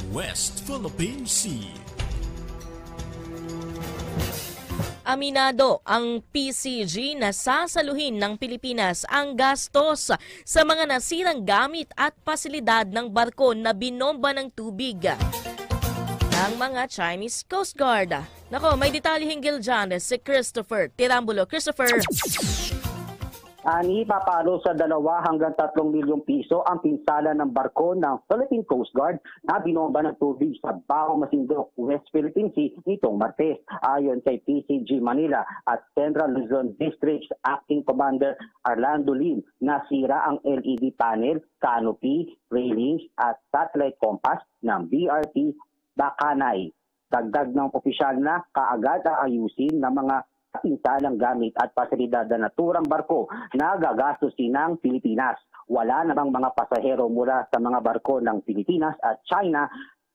West Philippine Sea. Aminado ang PCG na sasaluhin ng Pilipinas ang gastos sa mga nasirang gamit at pasilidad ng barko na binomba ng tubig ng mga Chinese Coast Guard. Nako, may detalye hinggil dyan si Christopher Tirambulo. Christopher. Ipapalo sa 2 hanggang 3 milyong piso ang pinsala ng barko ng Philippine Coast Guard na binomba ng tubig sa Bao Masinloc, West Philippine Sea nitong Martes. Ayon kay PCG Manila at Central Luzon District's Acting Commander Arlando Lim, nasira ang LED panel, canopy, railings at satellite compass ng BRP Bakanay. Dagdag ng opisyal na kaagad aayusin ng mga pinsalang gamit at pasilidad na naturang barko na gagastusin ng Pilipinas. Wala namang mga pasahero mula sa mga barko ng Pilipinas at China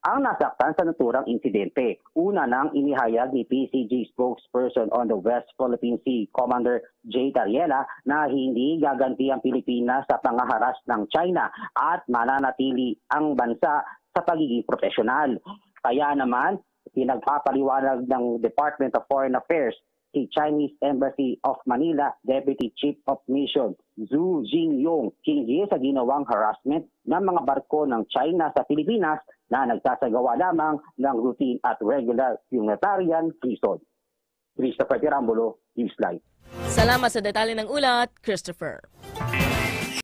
ang nasaktan sa naturang insidente. Una nang inihayag ni PCG spokesperson on the West Philippine Sea, Commander J. Tariela, na hindi gaganti ang Pilipinas sa pangaharas ng China at mananatili ang bansa sa pagiging profesional. Kaya naman, pinagpapaliwanag ng Department of Foreign Affairs si Chinese Embassy of Manila Deputy Chief of Mission Zhu Jingyong hinggil sa ginawang harassment ng mga barko ng China sa Pilipinas na nagsasagawa lamang ng routine at regular humanitarian mission. Christopher Tirambulo, Newsline. Salamat sa detalye ng ulat, Christopher.